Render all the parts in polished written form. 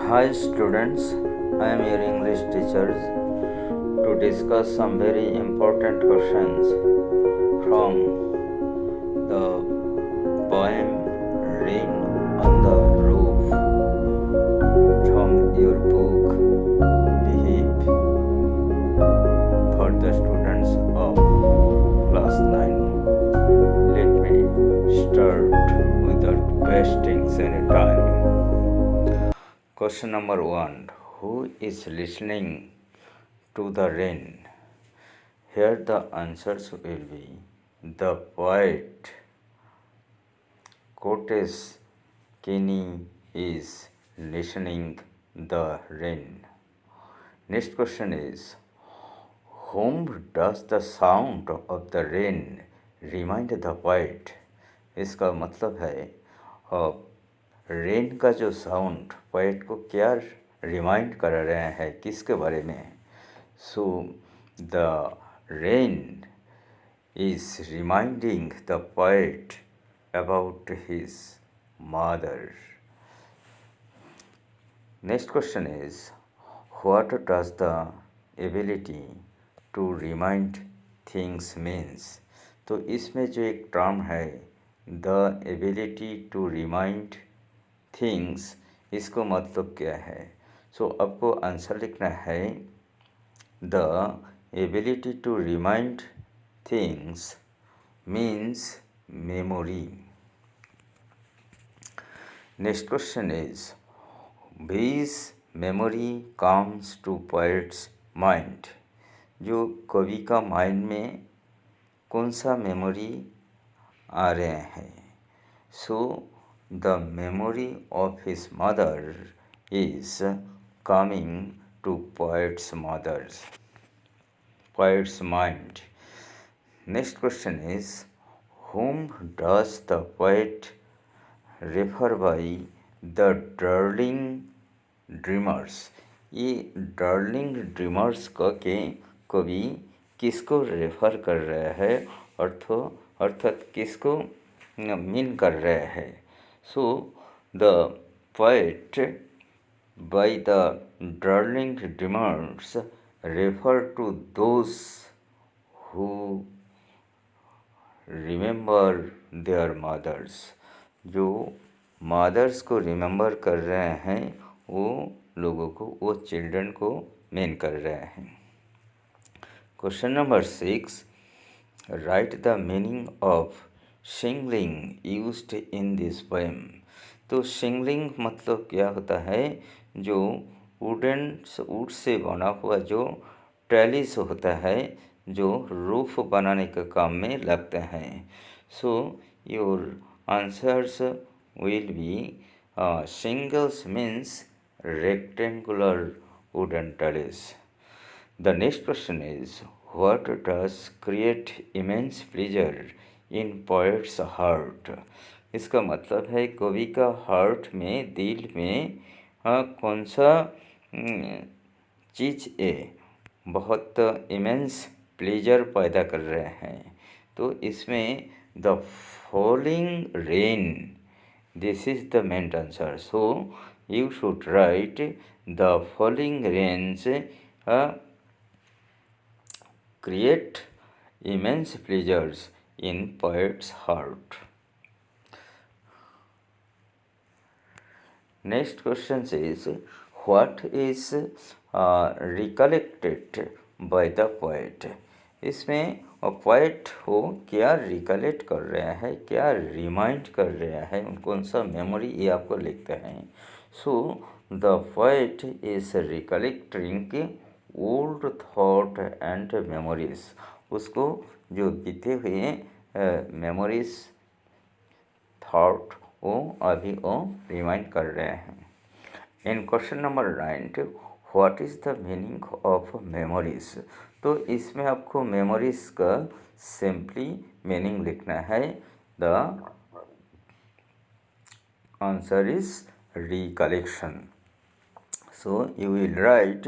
Hi students, I am your English teacher to discuss some very important questions from the poem Rain on the Roof from your book Behave for the students of class 9. Let me start without wasting any time. Question number 1. Who is listening to the rain? Here the answers will be the poet Curtis Kenny is listening the rain. Next question is, whom does the sound of the rain remind the poet? इसका मतलब है rain का जो sound poet को क्या remind कर रहे हैं, किसके बारे में? So the rain is reminding the poet about his mother. Next question is, what does the ability to remind things means? तो इसमें जो एक टर्म है the ability to remind things, इसको मतलब क्या है? सो आपको आंसर लिखना है the ability to remind things means memory. Next question is, which memory comes to poet's mind? जो कवि का माइंड में कौन सा मेमोरी आ रहे हैं? So the memory of his mother is coming to poet's mind. Next question is, whom does the poet refer by the darling dreamers? ये डार्लिंग ड्रीमर्स का के कवि किसको रेफर कर रहे हैं, अर्थात किसको मीन कर रहे हैं? So the poet by the darling dreamers refer to those who remember their mothers. जो मदर्स को रिमेंबर कर रहे हैं वो लोगों को, वो चिल्ड्रन को मीन कर रहे हैं. Question number 6, right the meaning of singling used in this poem. तो सिंगलिंग मतलब क्या होता है? जो वुड से बना हुआ जो ट्रेलिस होता है, जो रूफ बनाने के काम में लगते हैं. So your answers will be singles means rectangular wooden trellis. The next question is, what does create immense pleasure in poet's heart. इसका मतलब है कवि का हार्ट में, दिल में कौन सा चीज़ बहुत इमेंस प्लेजर पैदा कर रहे हैं. तो इसमें the falling rain, this is the main answer. So you should write the falling rains create immense pleasures in poet's heart. Next question is, what is recollected by the poet. इसमें poet हो क्या recollect कर रहे हैं, क्या remind कर रहे हैं, कौन सा मेमोरी, ये आपको लिखते हैं. So the poet is recollecting old thought and memories. उसको जो बीते हुए मेमोरीज, थॉट वो अभी वो रिमाइंड कर रहे हैं. In question number 9, what is the meaning of memories. तो इसमें आपको मेमोरीज का सिंपली मीनिंग लिखना है. The answer is recollection. So you will write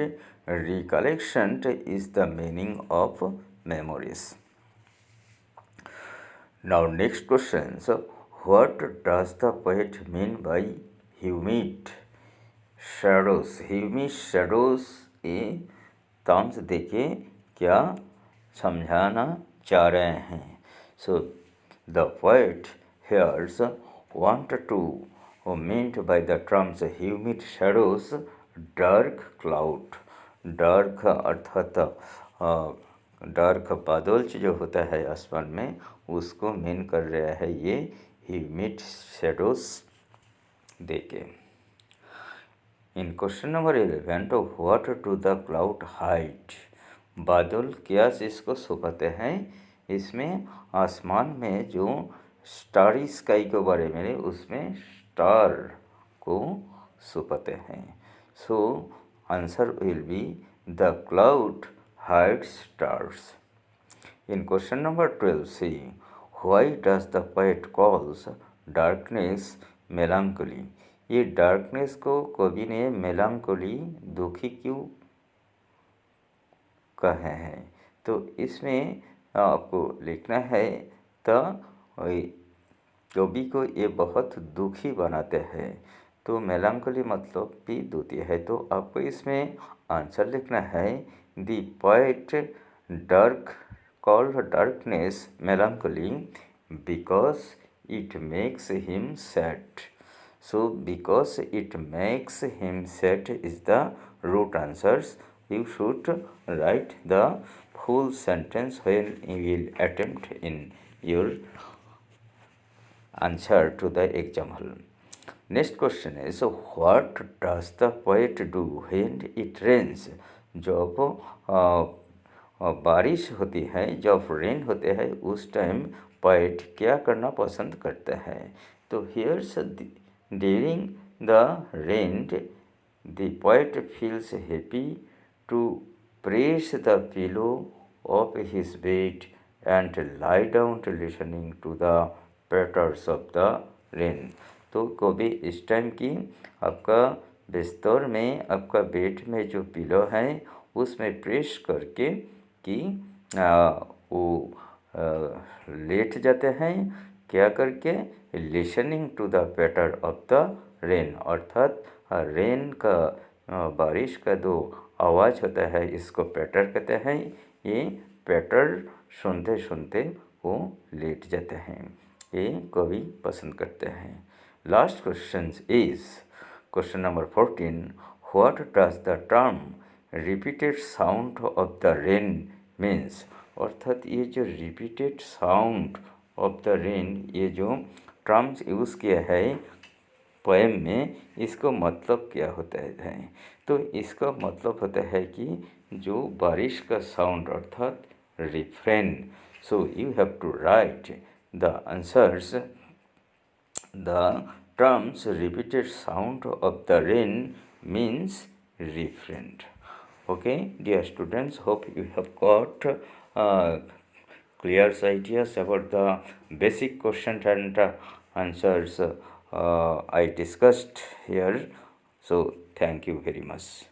recollection is the meaning of memories. Now next question, what does the poet mean by humid. Shadows, humid shadows, ये terms देके क्या समझाना चाह रहे हैं। So the poet here's want to meant by the terms humid shadows, dark cloud, dark अर्थात dark बादल जो होता है आसमान में, उसको मीन कर रहा है ये ह्यूमिड शेडोज देके। इन क्वेश्चन नंबर 11, तो what to the cloud hide, बादल क्या इसको छुपाते हैं। इसमें आसमान में जो स्टारी स्काई के बारे में, उसमें स्टार को छुपाते हैं। So answer will be the cloud hide stars. In question number 12, C why does the poet calls darkness melancholy, ये डार्कनेस को कवि ने मेलांकोली, दुखी क्यों कहे हैं। तो इसमें आपको लिखना है तो कवि को ये बहुत दुखी बनाते हैं। तो मेलांकोली मतलब भी दुखी है। तो आपको इसमें आंसर लिखना है the poet dark called darkness melancholy because it makes him sad. So because it makes him sad is the root answers. You should write the full sentence when you will attempt in your answer to the exam hall. Next question is, what does the poet do when it rains? जब बारिश होती है, जब rain होते हैं, उस time poet क्या करना पसंद करते हैं। तो here's during the rain the poet feels happy to press the pillow of his bed and lie down to listening to the patters of the rain. तो कभी इस टाइम की आपका बिस्तर में, आपका बेड में जो पिलो है, उसमें प्रेस करके कि वो लेट जाते हैं, क्या करके, listening to the patter of the rain, अर्थात रेन का बारिश का दो आवाज़ होता है, इसको पैटर कहते हैं। ये पैटर सुनते सुनते वो लेट जाते हैं, ये कवि पसंद करते हैं। Last question is question number 14, what does the term repeated sound of the rain means, अर्थात ये जो repeated sound of the rain, ये जो टर्म्स यूज़ किया है पोएम में, इसको मतलब क्या होता है। तो इसका मतलब होता है कि जो बारिश का साउंड, अर्थात refrain. So you have to write the answers. The terms repeated sound of the rain means refrain. Okay, dear students, hope you have got clear ideas about the basic questions and answers I discussed here. So thank you very much.